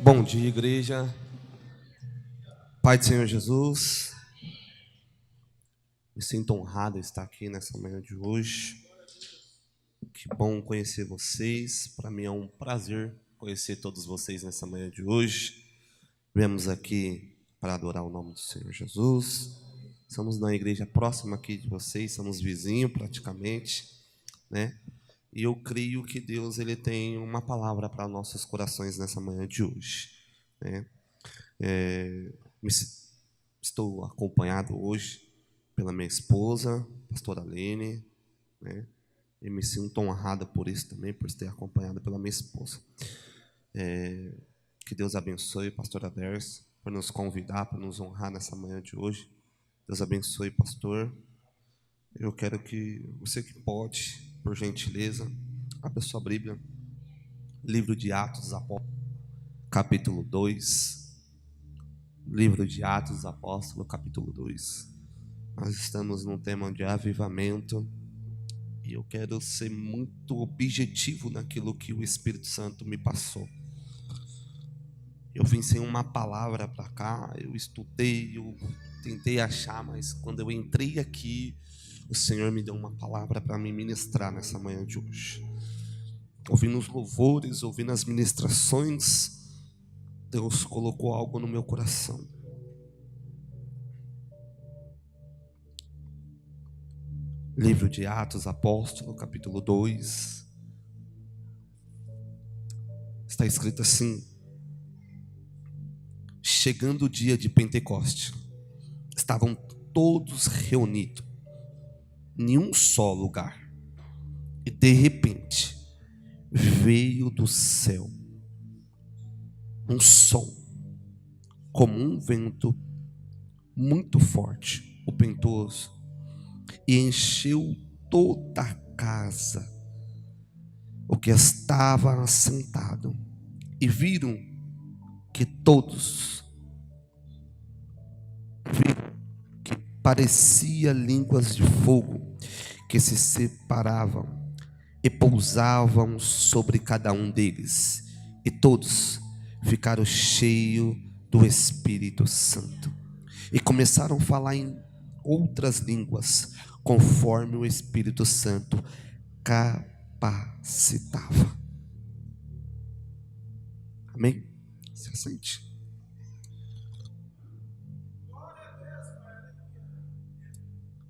Bom dia, igreja. Pai do Senhor Jesus, me sinto honrado em estar aqui nessa manhã de hoje. Que bom conhecer vocês. Para mim é um prazer conhecer todos vocês nessa manhã de hoje. Viemos aqui para adorar o nome do Senhor Jesus. Estamos na igreja próxima aqui de vocês, somos vizinhos praticamente, né? E eu creio que Deus ele tem uma palavra para nossos corações nessa manhã de hoje, né? Estou acompanhado hoje pela minha esposa, pastora Lene, né? E me sinto honrado por isso também, por ser acompanhado pela minha esposa. Que Deus abençoe, pastora Ders, por nos convidar, por nos honrar nessa manhã de hoje. Deus abençoe, pastor. Eu quero que você que pode, por gentileza, abra sua Bíblia, livro de Atos dos Apóstolos, capítulo 2. Livro de Atos dos Apóstolos, capítulo 2. Nós estamos num tema de avivamento e eu quero ser muito objetivo naquilo que o Espírito Santo me passou. Eu vim sem uma palavra para cá, eu estudei, eu tentei achar, mas quando eu entrei aqui, o Senhor me deu uma palavra para me ministrar nessa manhã de hoje. Ouvindo os louvores, ouvindo as ministrações, Deus colocou algo no meu coração. Livro de Atos Apóstolos, capítulo 2. Está escrito assim: chegando o dia de Pentecoste, estavam todos reunidos em um só lugar. E de repente, veio do céu um som, como um vento muito forte, impetuoso, e encheu toda a casa, o que estava assentado, e viram que todos viram que parecia línguas de fogo que se separavam e pousavam sobre cada um deles, e todos ficaram cheios do Espírito Santo e começaram a falar em outras línguas, conforme o Espírito Santo capacitava. Amém? Se assente.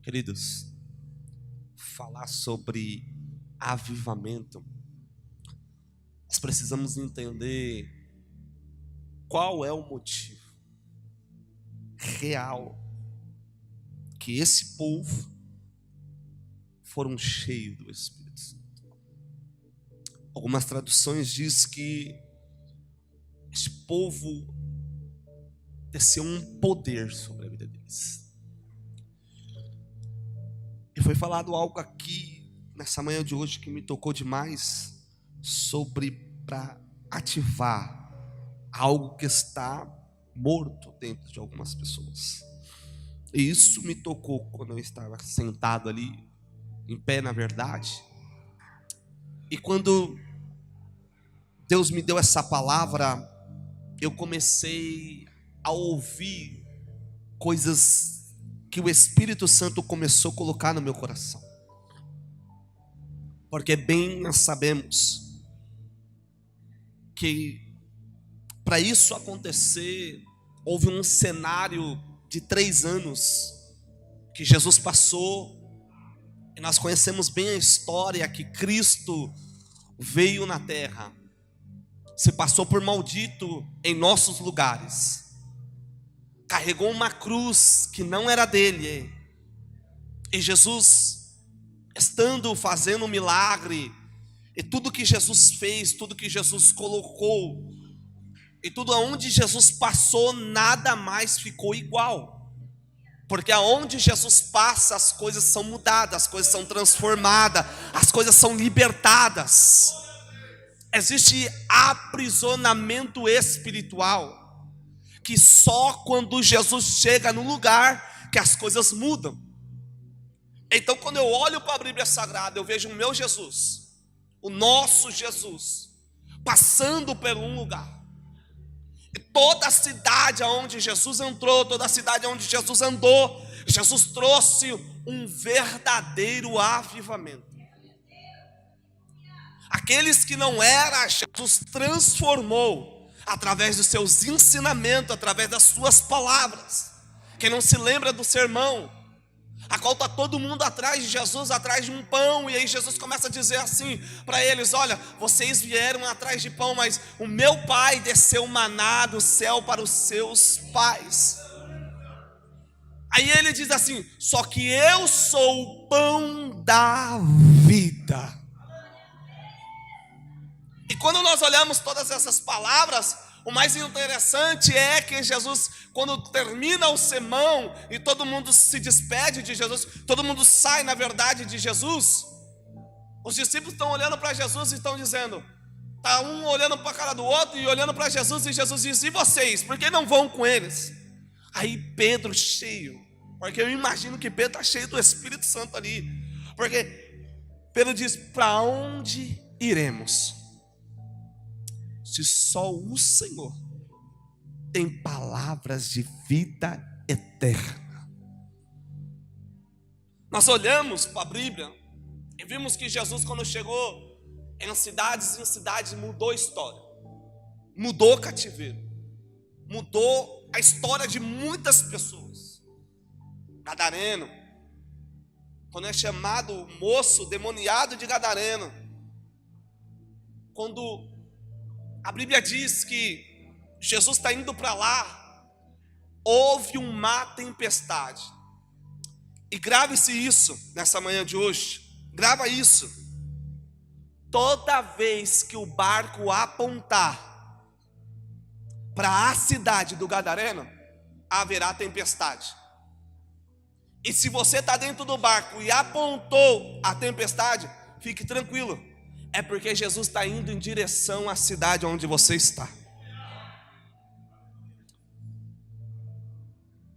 Queridos, falar sobre avivamento, nós precisamos entender qual é o motivo real que esse povo foram cheios do Espírito Santo. Algumas traduções dizem que esse povo desceu um poder sobre a vida deles. E foi falado algo aqui nessa manhã de hoje que me tocou demais, sobre para ativar algo que está morto dentro de algumas pessoas. E isso me tocou quando eu estava sentado ali, em pé na verdade. E quando Deus me deu essa palavra, eu comecei a ouvir coisas que o Espírito Santo começou a colocar no meu coração. Porque bem nós sabemos que para isso acontecer, houve um cenário de 3 anos que Jesus passou, e nós conhecemos bem a história que Cristo veio na terra, se passou por maldito em nossos lugares, carregou uma cruz que não era dele, e Jesus, estando fazendo um milagre, e tudo que Jesus fez, tudo que Jesus colocou, e tudo aonde Jesus passou, nada mais ficou igual. Porque aonde Jesus passa, as coisas são mudadas, as coisas são transformadas, as coisas são libertadas. Existe aprisionamento espiritual, que só quando Jesus chega no lugar que as coisas mudam. Então quando eu olho para a Bíblia Sagrada, eu vejo o meu Jesus, o nosso Jesus, passando por um lugar. toda a cidade aonde Jesus entrou, toda a cidade onde Jesus andou, Jesus trouxe um verdadeiro avivamento. Aqueles que não eram, Jesus transformou através dos seus ensinamentos, através das suas palavras. Quem não se lembra do sermão, a qual está todo mundo atrás de Jesus, atrás de um pão, e aí Jesus começa a dizer assim para eles: olha, vocês vieram atrás de pão, mas o meu Pai desceu maná do céu para os seus pais. Aí ele diz assim: só que eu sou o pão da vida. E quando nós olhamos todas essas palavras, o mais interessante é que Jesus, quando termina o sermão e todo mundo se despede de Jesus, todo mundo sai, na verdade, de Jesus, os discípulos estão olhando para Jesus e estão dizendo, está um olhando para a cara do outro e olhando para Jesus, e Jesus diz: e vocês, por que não vão com eles? Aí Pedro cheio, porque eu imagino que Pedro está cheio do Espírito Santo ali, porque Pedro diz: para onde iremos? Se só o Senhor tem palavras de vida eterna. Nós olhamos para a Bíblia e vimos que Jesus, quando chegou em cidades, mudou a história, mudou o cativeiro, mudou a história de muitas pessoas. Gadareno, quando é chamado o moço demoniado de Gadareno, quando a Bíblia diz que Jesus está indo para lá, houve uma tempestade. E grave-se isso nessa manhã de hoje. Grava isso. Toda vez que o barco apontar para a cidade do Gadareno, haverá tempestade. E se você está dentro do barco e apontou a tempestade, fique tranquilo. É porque Jesus está indo em direção à cidade onde você está.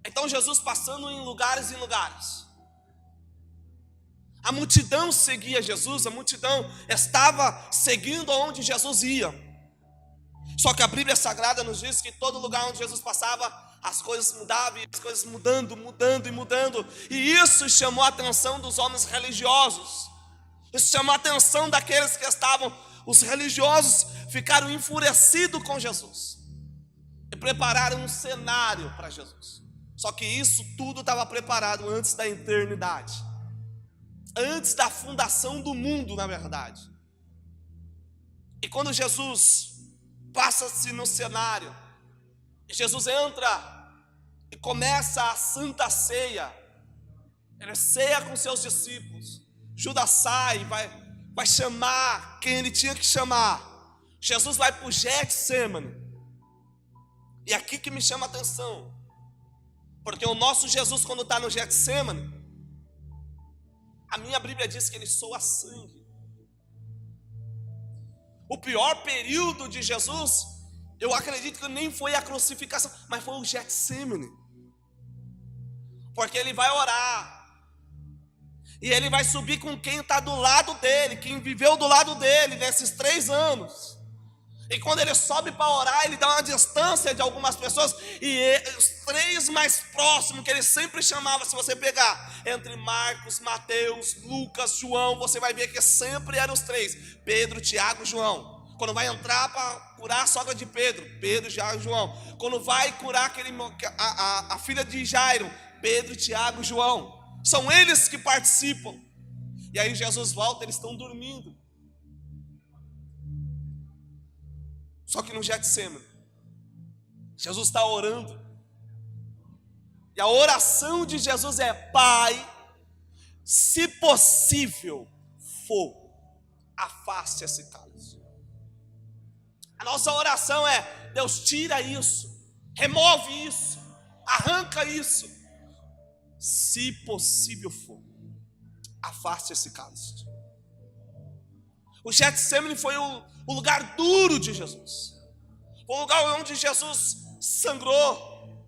Então Jesus passando em lugares e lugares. A multidão seguia Jesus, a multidão estava seguindo aonde Jesus ia. Só que a Bíblia Sagrada nos diz que todo lugar onde Jesus passava, as coisas mudavam, e as coisas mudando. E isso chamou a atenção dos homens religiosos. Isso chamou a atenção daqueles que estavam, os religiosos ficaram enfurecidos com Jesus e prepararam um cenário para Jesus. Só que isso tudo estava preparado antes da eternidade, antes da fundação do mundo, na verdade. E quando Jesus passa-se no cenário, Jesus entra e começa a Santa Ceia. Ele ceia com seus discípulos. Judas sai, vai chamar quem ele tinha que chamar. Jesus vai para o Getsemane. E aqui que me chama a atenção, porque o nosso Jesus, quando está no Getsemane, a minha Bíblia diz que ele soa sangue. O pior período de Jesus, eu acredito que nem foi a crucificação, mas foi o Getsemane. Porque ele vai orar, e ele vai subir com quem está do lado dele, quem viveu do lado dele nesses 3 anos. E quando ele sobe para orar, ele dá uma distância de algumas pessoas, e os 3 mais próximos que ele sempre chamava, se você pegar entre Marcos, Mateus, Lucas, João, você vai ver que sempre eram os 3, Pedro, Tiago e João. Quando vai entrar para curar a sogra de Pedro, Pedro, Tiago e João. Quando vai curar a filha de Jairo, Pedro, Tiago e João. São eles que participam. E aí Jesus volta, eles estão dormindo. Só que no Getsemane, Jesus está orando. E a oração de Jesus é: Pai, se possível for, afaste esse cálice. A nossa oração é: Deus, tira isso, remove isso, arranca isso. Se possível for, afaste esse cálice. O Getsemane foi o lugar duro de Jesus. Foi o lugar onde Jesus sangrou,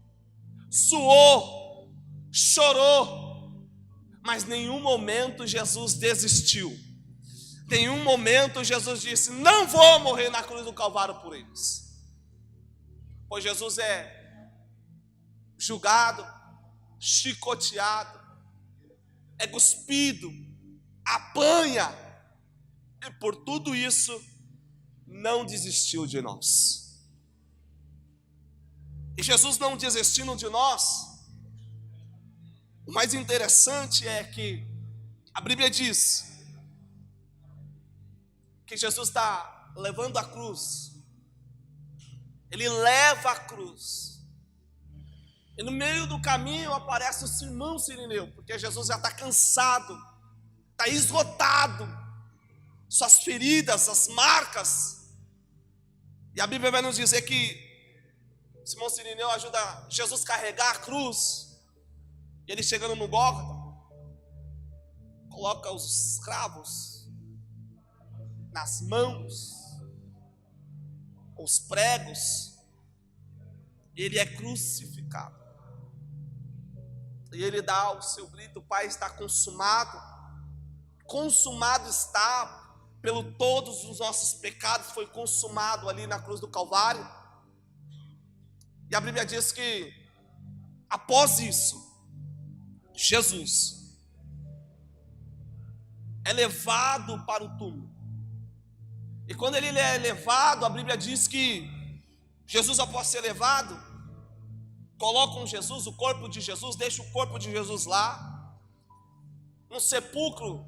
suou, chorou. Mas em nenhum momento Jesus desistiu. Em nenhum momento Jesus disse: não vou morrer na cruz do Calvário por eles. Pois Jesus é julgado, chicoteado, é cuspido, apanha, e por tudo isso não desistiu de nós. E Jesus não desistindo de nós, o mais interessante é que a Bíblia diz que Jesus está levando a cruz. Ele leva a cruz. E no meio do caminho aparece o Simão Cirineu, porque Jesus já está cansado, está esgotado, suas feridas, as marcas. E a Bíblia vai nos dizer que Simão Cirineu ajuda Jesus a carregar a cruz. E ele chegando no Gólgota, coloca os cravos nas mãos, os pregos, e ele é crucificado. E ele dá o seu grito: Pai, está consumado. Consumado está, pelo todos os nossos pecados, foi consumado ali na cruz do Calvário. E a Bíblia diz que após isso, Jesus é levado para o túmulo. E quando ele é levado, a Bíblia diz que Jesus, após ser levado, colocam Jesus, o corpo de Jesus, deixa o corpo de Jesus lá, no sepulcro.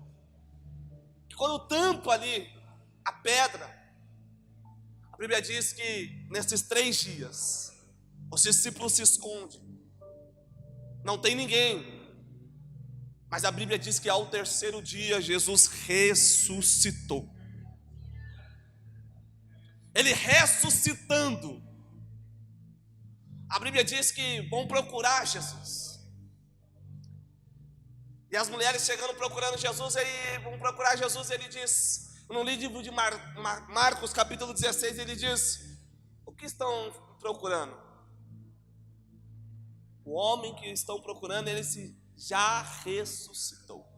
E quando tampa ali a pedra, a Bíblia diz que nesses 3 dias, os discípulos se escondem, não tem ninguém. Mas a Bíblia diz que ao 3º dia Jesus ressuscitou. Ele ressuscitando, a Bíblia diz que vão procurar Jesus. E as mulheres chegando procurando Jesus, aí vão procurar Jesus, ele diz, no livro de Marcos capítulo 16, ele diz: o que estão procurando? O homem que estão procurando, ele já ressuscitou.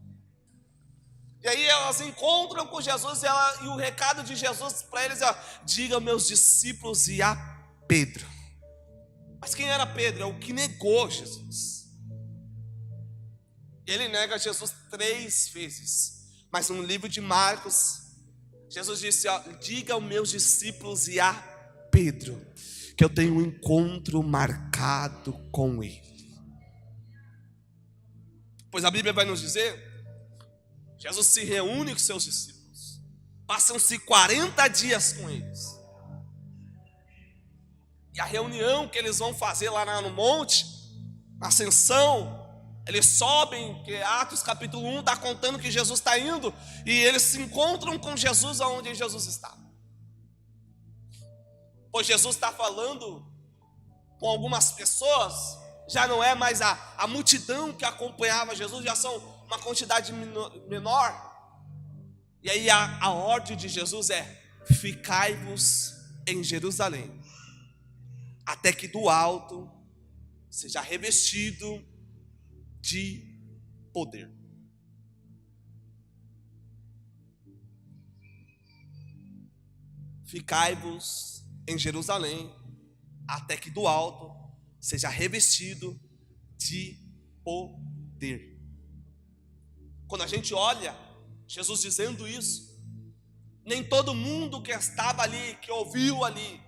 E aí elas encontram com Jesus, e o recado de Jesus para eles é: diga aos meus discípulos e a Pedro. Mas quem era Pedro? É o que negou Jesus. Ele nega Jesus 3 vezes. Mas no livro de Marcos, Jesus disse: diga aos meus discípulos e a Pedro que eu tenho um encontro marcado com ele. Pois a Bíblia vai nos dizer, Jesus se reúne com seus discípulos, passam-se 40 dias com eles. E a reunião que eles vão fazer lá no monte, na ascensão, eles sobem, que Atos capítulo 1 está contando que Jesus está indo, e eles se encontram com Jesus aonde Jesus está. Pois Jesus está falando com algumas pessoas, já não é mais a multidão que acompanhava Jesus, já são uma quantidade menor. E aí a ordem de Jesus é: ficai-vos em Jerusalém, até que do alto seja revestido de poder. Ficai-vos em Jerusalém, até que do alto seja revestido de poder. Quando a gente olha Jesus dizendo isso, nem todo mundo que estava ali, que ouviu ali,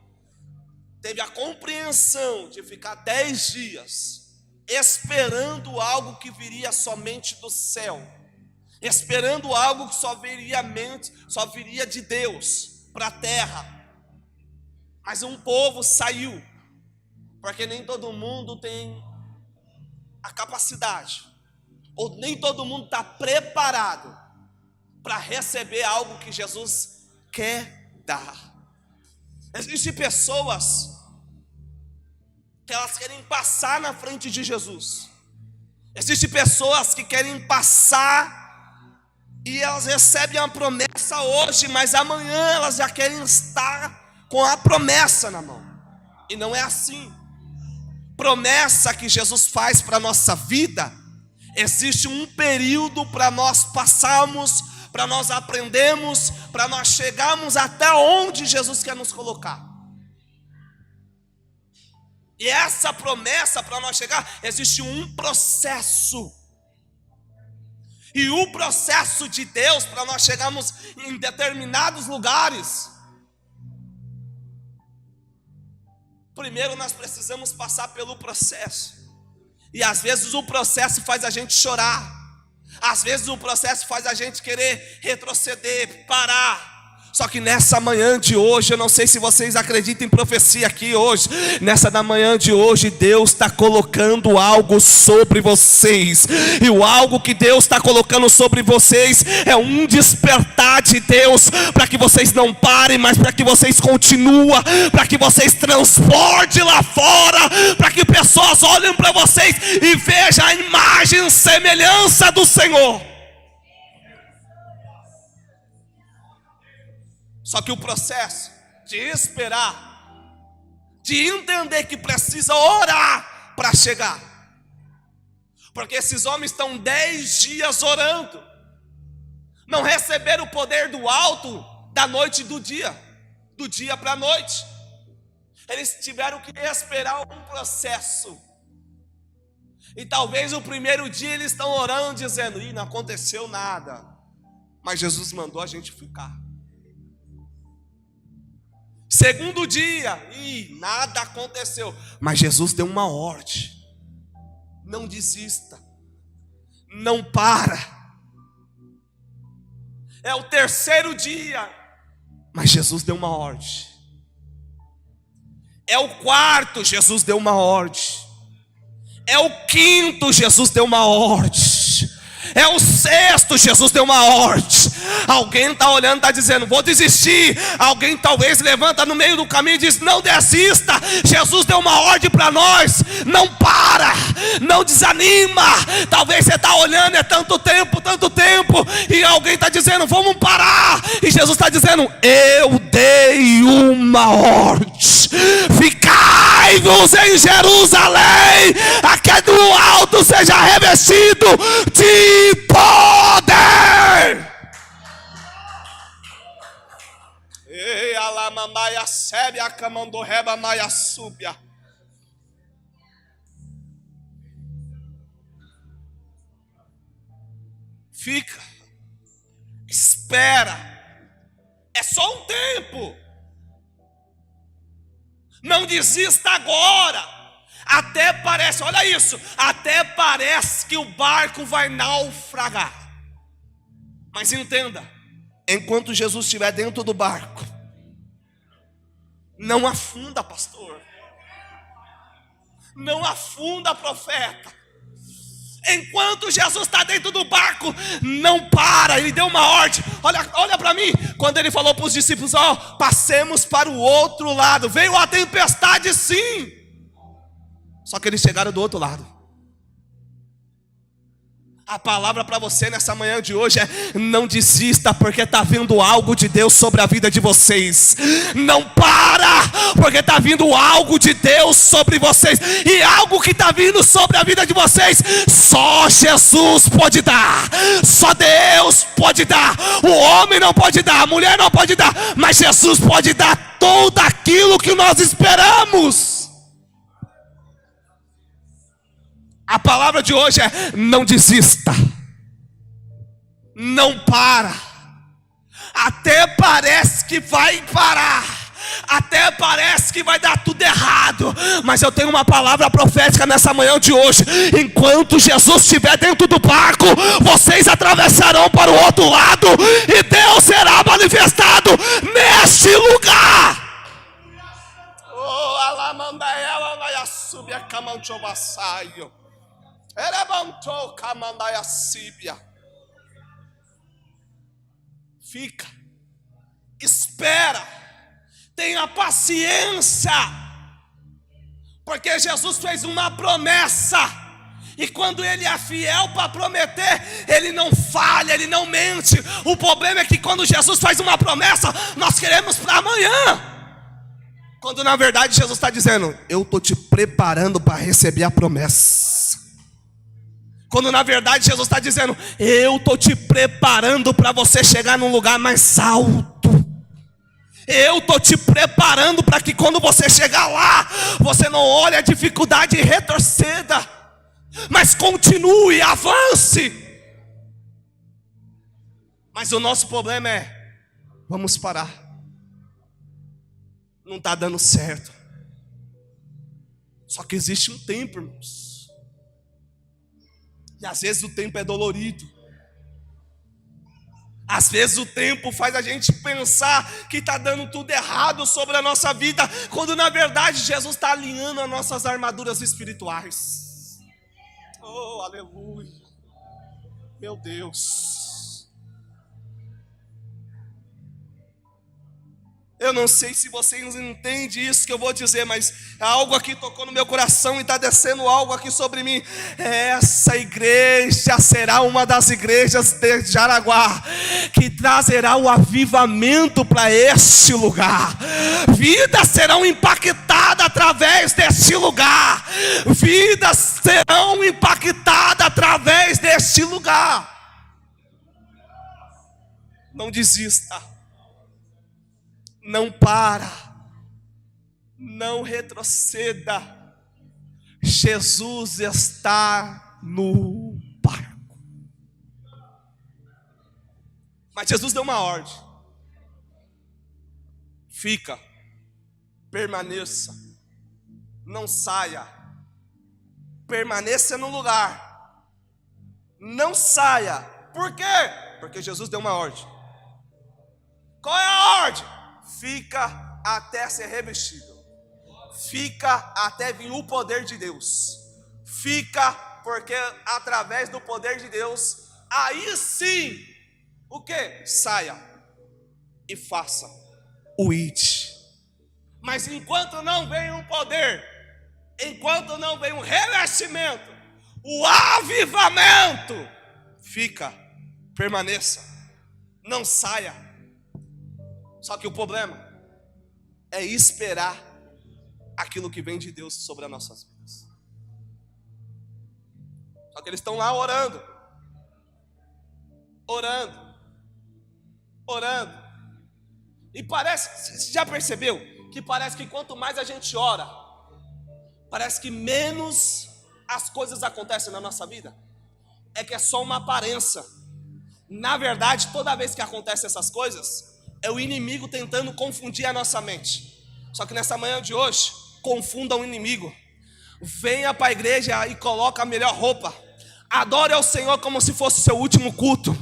teve a compreensão de ficar 10 dias esperando algo que viria somente do céu, esperando algo que só viria de Deus para a terra. Mas um povo saiu, porque nem todo mundo tem a capacidade, ou nem todo mundo está preparado para receber algo que Jesus quer dar. Existem pessoas que elas querem passar na frente de Jesus. Existem pessoas que querem passar e elas recebem a promessa hoje, mas amanhã elas já querem estar com a promessa na mão. E não é assim. Promessa que Jesus faz para a nossa vida, existe um período para nós passarmos, para nós aprendermos, para nós chegarmos até onde Jesus quer nos colocar. E essa promessa, para nós chegar, existe um processo. E o processo de Deus, para nós chegarmos em determinados lugares, primeiro nós precisamos passar pelo processo. E às vezes o processo faz a gente chorar. Às vezes o processo faz a gente querer retroceder, parar. Só que nessa manhã de hoje, eu não sei se vocês acreditam em profecia aqui hoje. Nessa da manhã de hoje, Deus está colocando algo sobre vocês. E o algo que Deus está colocando sobre vocês é um despertar de Deus, para que vocês não parem, mas para que vocês continuem, para que vocês transportem lá fora, para que pessoas olhem para vocês e vejam a imagem e semelhança do Senhor. Só que o processo de esperar, de entender que precisa orar para chegar, porque esses homens estão 10 dias orando, não receberam o poder do alto da noite e do dia para a noite. Eles tiveram que esperar um processo. E talvez o primeiro dia eles estão orando, dizendo: "Ih, não aconteceu nada", mas Jesus mandou a gente ficar. Segundo dia, e nada aconteceu, mas Jesus deu uma ordem: não desista, não para. É o terceiro dia, mas Jesus deu uma ordem. É o quarto, Jesus deu uma ordem. É o quinto, Jesus deu uma ordem. É o sexto, Jesus deu uma ordem. Alguém está olhando, está dizendo: "Vou desistir". Alguém talvez levanta no meio do caminho e diz: "Não desista". Jesus deu uma ordem para nós: não para, não desanima. Talvez você está olhando, é tanto tempo, e alguém está dizendo: "Vamos parar". E Jesus está dizendo: "Eu dei uma ordem. Ficai-vos em Jerusalém, até do alto seja revestido de poder". Ei, alamamaia sébia, camandorreba maia súbia. Fica, espera, é só um tempo. Não desista agora. Até parece, olha isso, até parece que o barco vai naufragar. Mas entenda, enquanto Jesus estiver dentro do barco, não afunda, pastor. Não afunda, profeta. Enquanto Jesus está dentro do barco, não para. Ele deu uma ordem. Olha para mim. Quando ele falou para os discípulos: passemos para o outro lado. Veio a tempestade, sim. Só que eles chegaram do outro lado. A palavra para você nessa manhã de hoje é: não desista, porque está vindo algo de Deus sobre a vida de vocês. Não para, porque está vindo algo de Deus sobre vocês. E algo que está vindo sobre a vida de vocês, só Jesus pode dar. Só Deus pode dar. O homem não pode dar, a mulher não pode dar, mas Jesus pode dar tudo aquilo que nós esperamos. A palavra de hoje é: não desista, não para. Até parece que vai parar, até parece que vai dar tudo errado, mas eu tenho uma palavra profética nessa manhã de hoje: enquanto Jesus estiver dentro do barco, vocês atravessarão para o outro lado, e Deus será manifestado neste lugar. Oh, alamanda ela vai subir a camanchovasaio. Fica, espera, tenha paciência, porque Jesus fez uma promessa, e quando Ele é fiel para prometer, Ele não falha, Ele não mente. O problema é que quando Jesus faz uma promessa, nós queremos para amanhã, quando na verdade Jesus está dizendo: eu estou te preparando para receber a promessa. Quando na verdade Jesus está dizendo: eu estou te preparando para você chegar num lugar mais alto. Eu estou te preparando para que quando você chegar lá, você não olhe a dificuldade e retroceda, mas continue, avance. Mas o nosso problema é, vamos parar. Não está dando certo. Só que existe um tempo, irmãos. E às vezes o tempo é dolorido. Às vezes o tempo faz a gente pensar que está dando tudo errado sobre a nossa vida, quando na verdade Jesus está alinhando as nossas armaduras espirituais. Oh, aleluia. Meu Deus. Eu não sei se vocês entendem isso que eu vou dizer, mas algo aqui tocou no meu coração e está descendo algo aqui sobre mim. Essa igreja será uma das igrejas de Jaraguá que trazerá o avivamento para este lugar. Vidas serão impactadas através deste lugar. Vidas serão impactadas através deste lugar. Não desista. Não para, não retroceda. Jesus está no barco. Mas Jesus deu uma ordem: fica, permaneça, não saia, permaneça no lugar, não saia. Por quê? Porque Jesus deu uma ordem. Qual é a ordem? Fica até ser revestido. Fica até vir o poder de Deus. Fica, porque através do poder de Deus, aí sim, o que? Saia e faça o id. Mas enquanto não vem um poder, enquanto não vem um revestimento, o avivamento, fica, permaneça, não saia. Só que o problema é esperar aquilo que vem de Deus sobre as nossas vidas. Só que eles estão lá orando, e parece, você já percebeu que parece que quanto mais a gente ora, parece que menos as coisas acontecem na nossa vida? É que é só uma aparência. Na verdade, toda vez que acontecem essas coisas, é o inimigo tentando confundir a nossa mente. Só que nessa manhã de hoje, confunda o inimigo. Venha para a igreja e coloque a melhor roupa. Adore ao Senhor como se fosse o seu último culto.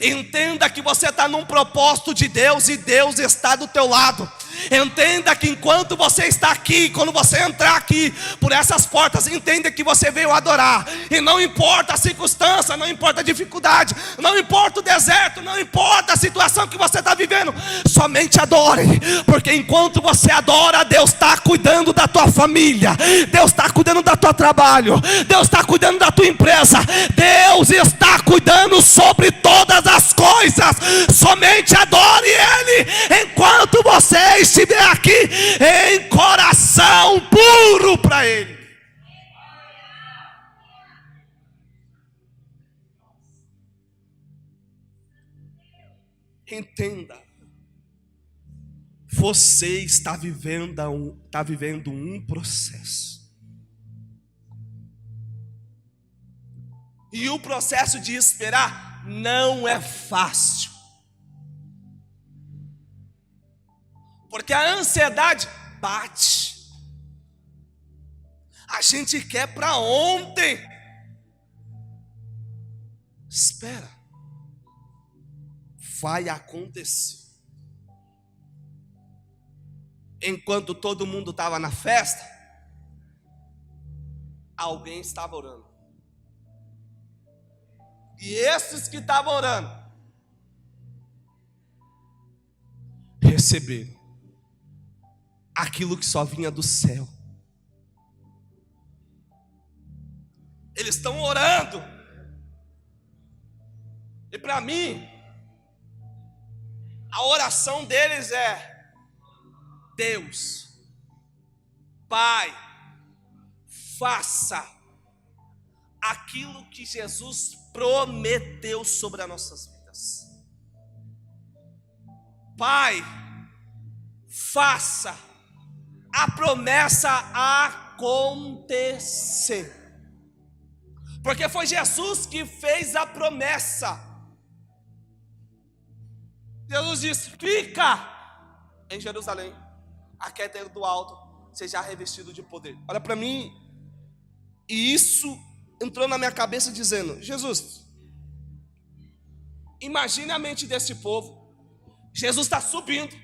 Entenda que você está num propósito de Deus e Deus está do teu lado. Entenda que enquanto você está aqui, quando você entrar aqui por essas portas, entenda que você veio adorar. E não importa a circunstância, não importa a dificuldade, não importa o deserto, não importa a situação que você está vivendo, somente adore. Porque enquanto você adora, Deus está cuidando da tua família, Deus está cuidando do teu trabalho, Deus está cuidando da tua empresa, Deus está cuidando sobre todas as coisas. Somente adore Ele enquanto você estiver aqui em coração puro para Ele. Entenda, você está vivendo um processo. E o processo de esperar não é fácil. Porque a ansiedade bate. A gente quer para ontem. Espera. Vai acontecer. Enquanto todo mundo estava na festa, alguém estava orando. E esses que estavam orando receberam aquilo que só vinha do céu. Eles estão orando. E para mim, a oração deles é: Deus, Pai, faça aquilo que Jesus prometeu sobre as nossas vidas. Pai, faça a promessa acontecer. Porque foi Jesus que fez a promessa. Jesus disse: fica em Jerusalém, até do alto seja revestido de poder. Olha para mim. E isso entrou na minha cabeça dizendo: Jesus, imagine a mente desse povo. Jesus está subindo.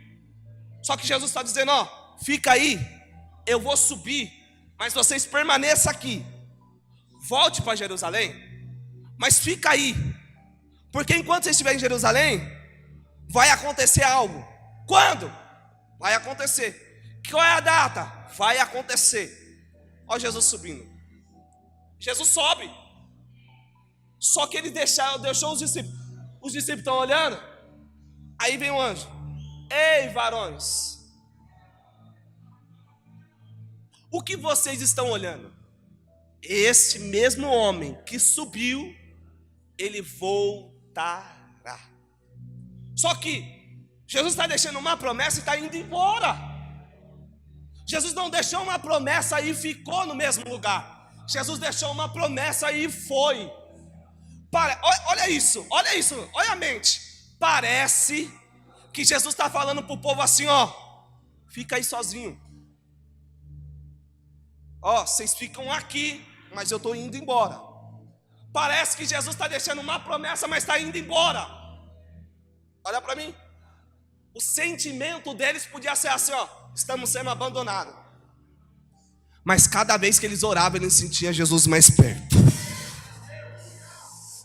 Só que Jesus está dizendo: ó, fica aí, eu vou subir, mas vocês permaneçam aqui. Volte para Jerusalém, mas fica aí, porque enquanto você estiver em Jerusalém, vai acontecer algo. Quando? Vai acontecer. Qual é a data? Vai acontecer. Olha Jesus subindo. Jesus sobe. Só que ele deixou os discípulos. Os discípulos estão olhando. Aí vem o anjo: ei, varões, o que vocês estão olhando? Esse mesmo homem que subiu, ele voltará. Só que Jesus está deixando uma promessa e está indo embora. Jesus não deixou uma promessa e ficou no mesmo lugar. Jesus deixou uma promessa e foi. Olha isso, olha a mente. Parece que Jesus está falando para o povo assim: ó, fica aí sozinho. Ó, vocês ficam aqui, mas eu estou indo embora. Parece que Jesus está deixando uma promessa, mas está indo embora. Olha para mim. O sentimento deles podia ser assim: ó, estamos sendo abandonados. Mas cada vez que eles oravam, eles sentiam Jesus mais perto.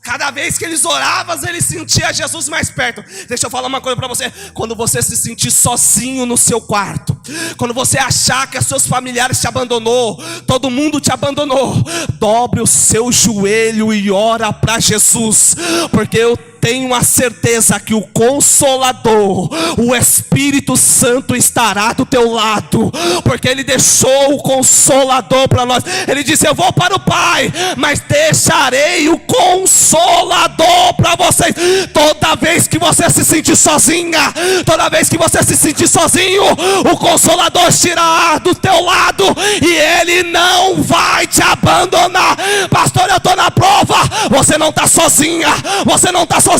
Cada vez que eles oravam, eles sentiam Jesus mais perto. Deixa eu falar uma coisa para você. Quando você se sentir sozinho no seu quarto, quando você achar que os seus familiares te abandonou, todo mundo te abandonou, dobre o seu joelho e ora para Jesus. Porque eu tenho a certeza que o Consolador, o Espírito Santo, estará do teu lado. Porque Ele deixou o Consolador para nós. Ele disse: eu vou para o Pai, mas deixarei o Consolador para vocês. Toda vez que você se sentir sozinha, toda vez que você se sentir sozinho, o Consolador estará do teu lado e Ele não vai te abandonar. Pastor, eu estou na prova. Você não está sozinha. Você não está sozinho.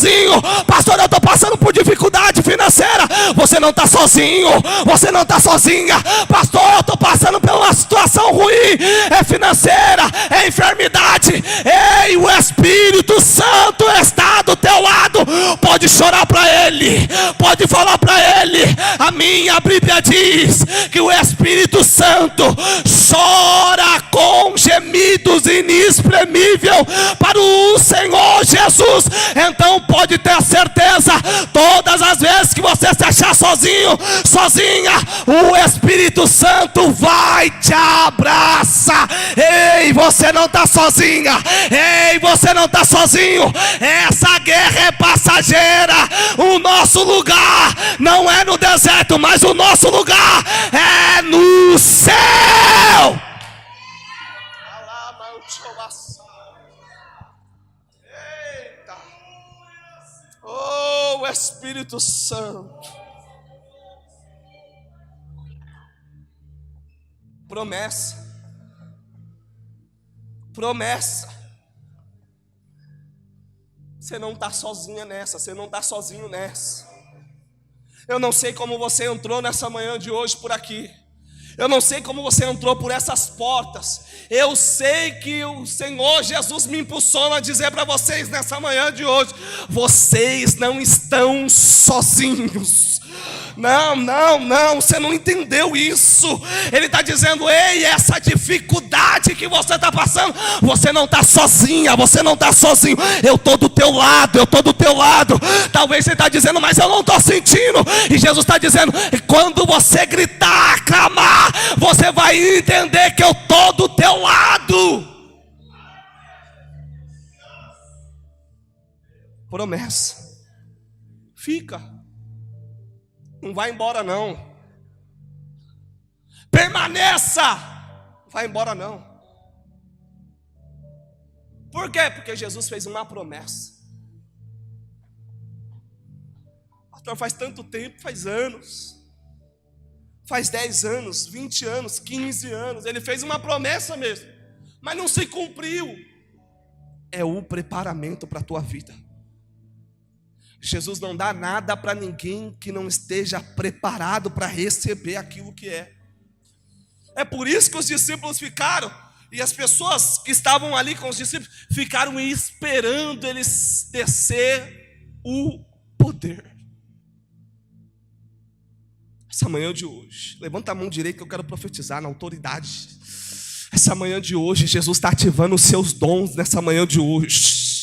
Pastor, eu estou passando por dificuldade financeira. Você não está sozinho. Você não está sozinha. Pastor, eu estou passando por uma situação ruim. É financeira, é enfermidade. Ei, o Espírito Santo está do teu lado. Pode chorar para Ele. Pode falar para Ele. A minha Bíblia diz que o Espírito Santo chora com gemidos inexprimíveis para o Senhor Jesus. Então pode ter certeza, todas as vezes que você se achar sozinho, sozinha, o Espírito Santo vai te abraçar. Ei, você não está sozinha. Ei, você não está sozinho. Essa guerra é passageira. O nosso lugar não é no deserto, mas o nosso lugar é no céu. Eita. Oh, Espírito Santo. Promessa. Promessa. Você não está sozinha nessa. Você não está sozinho nessa. Eu não sei como você entrou nessa manhã de hoje por aqui. Eu não sei como você entrou por essas portas. Eu sei que o Senhor Jesus me impulsou a dizer para vocês nessa manhã de hoje: vocês não estão sozinhos. Não, você não entendeu isso. Ele está dizendo: ei, essa dificuldade que você está passando, você não está sozinha, você não está sozinho. Eu estou do teu lado, eu estou do teu lado. Talvez você está dizendo: mas eu não estou sentindo. E Jesus está dizendo: quando você gritar, clamar, você vai entender que eu estou do teu lado. Promessa. Fica. Não vai embora não. Permaneça. Não vai embora não. Por quê? Porque Jesus fez uma promessa. Pastor, faz tanto tempo, faz anos. Faz 10 anos, 20 anos, 15 anos. Ele fez uma promessa mesmo, mas não se cumpriu. É o preparamento para a tua vida. Jesus não dá nada para ninguém que não esteja preparado para receber aquilo que é. É por isso que os discípulos ficaram, e as pessoas que estavam ali com os discípulos ficaram esperando eles descer o poder. Essa manhã de hoje, levanta a mão direita que eu quero profetizar na autoridade. Essa manhã de hoje, Jesus está ativando os seus dons nessa manhã de hoje.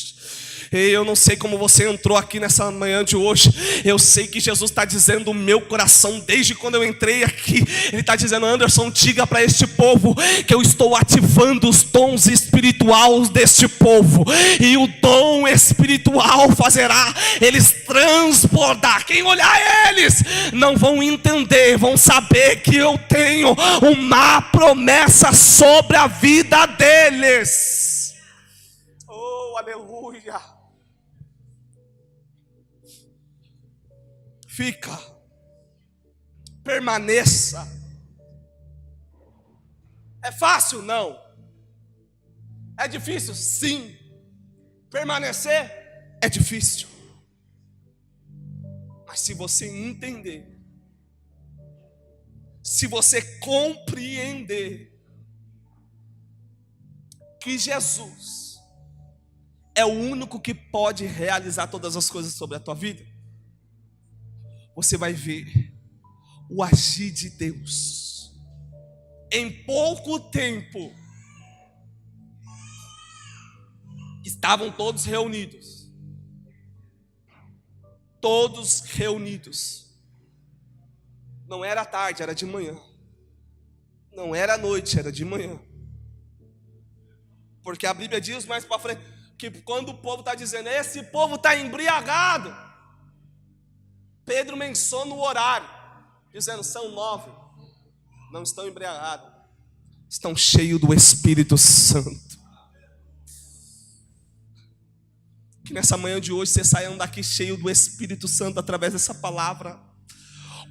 Eu não sei como você entrou aqui nessa manhã de hoje. Eu sei que Jesus está dizendo o meu coração desde quando eu entrei aqui. Ele está dizendo: Anderson, diga para este povo que eu estou ativando os dons espirituais deste povo. E o dom espiritual fazerá eles transbordar. Quem olhar eles não vão entender, vão saber que eu tenho uma promessa sobre a vida deles. Oh, aleluia. Fica, permaneça. É fácil? Não. É difícil? Sim. Permanecer é difícil. Mas se você entender, se você compreender que Jesus é o único que pode realizar todas as coisas sobre a tua vida, você vai ver o agir de Deus. Em pouco tempo, estavam todos reunidos. Todos reunidos. Não era tarde, era de manhã. Não era noite, era de manhã. Porque a Bíblia diz mais para frente que quando o povo está dizendo: esse povo está embriagado, Pedro menciona o horário, dizendo: são 9, não estão embriagados, estão cheios do Espírito Santo. Que nessa manhã de hoje você saia daqui cheio do Espírito Santo através dessa palavra.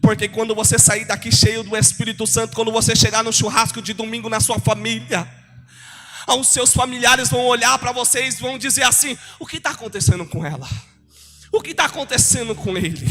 Porque quando você sair daqui cheio do Espírito Santo, quando você chegar no churrasco de domingo na sua família, os seus familiares vão olhar para vocês e vão dizer assim: o que está acontecendo com ela? O que está acontecendo com ele?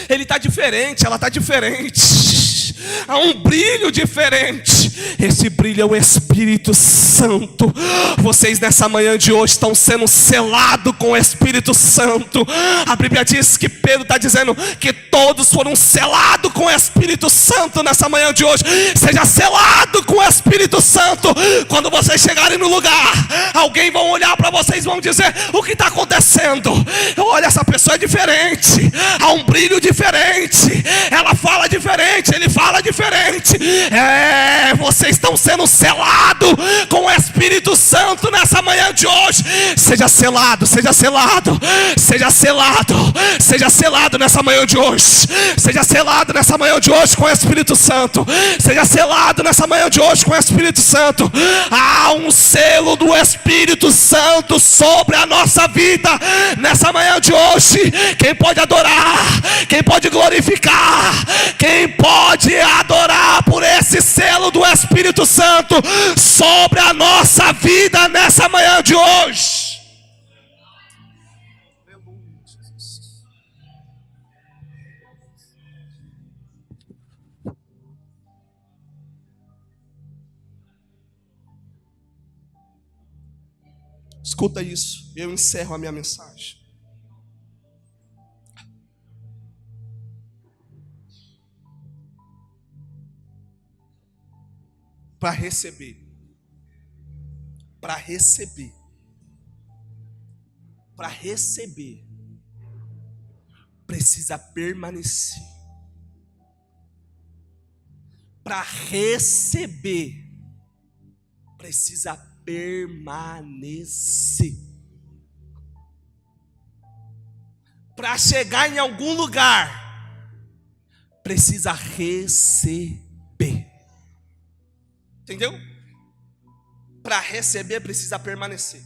Ele está diferente, ela está diferente. Há um brilho diferente. Esse brilho é o Espírito Santo. Vocês nessa manhã de hoje estão sendo selados com o Espírito Santo. A Bíblia diz que Pedro está dizendo que todos foram selados com o Espírito Santo nessa manhã de hoje. Seja selado com o Espírito Santo. Quando vocês chegarem no lugar, alguém vai olhar para vocês e vão dizer: o que está acontecendo? Olha, essa pessoa é diferente. Há um brilho diferente. Ela fala diferente, ele fala diferente. Vocês estão sendo selados com o Espírito Santo nessa manhã de hoje. Seja selado, seja selado, seja selado, seja selado nessa manhã de hoje. Seja selado nessa manhã de hoje com o Espírito Santo. Seja selado nessa manhã de hoje com o Espírito Santo. Há um selo do Espírito Santo sobre a nossa vida nessa manhã de hoje. Quem pode adorar? Quem pode glorificar? Quem pode adorar por esse selo do Espírito Santo sobre a nossa vida nessa manhã de hoje? Escuta isso, eu encerro a minha mensagem. Para receber, precisa permanecer. Para receber, precisa permanecer. Para chegar em algum lugar, precisa receber. Entendeu? Para receber precisa permanecer.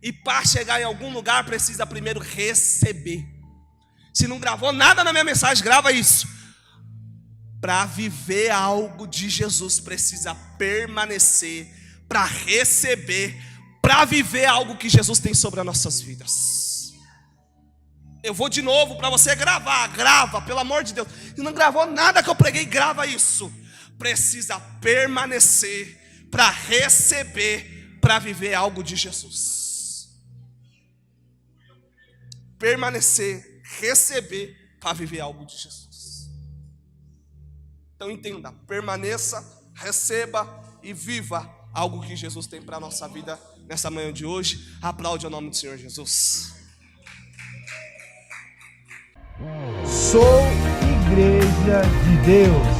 E para chegar em algum lugar precisa primeiro receber. Se não gravou nada na minha mensagem, grava isso. Para viver algo de Jesus precisa permanecer, para receber, para viver algo que Jesus tem sobre as nossas vidas. Eu vou de novo para você gravar, grava, pelo amor de Deus. Se não gravou nada que eu preguei, grava isso. Precisa permanecer para receber, para viver algo de Jesus. Permanecer, receber, para viver algo de Jesus. Então entenda, permaneça, receba e viva algo que Jesus tem para a nossa vida nessa manhã de hoje. Aplaude o nome do Senhor Jesus. Sou Igreja de Deus.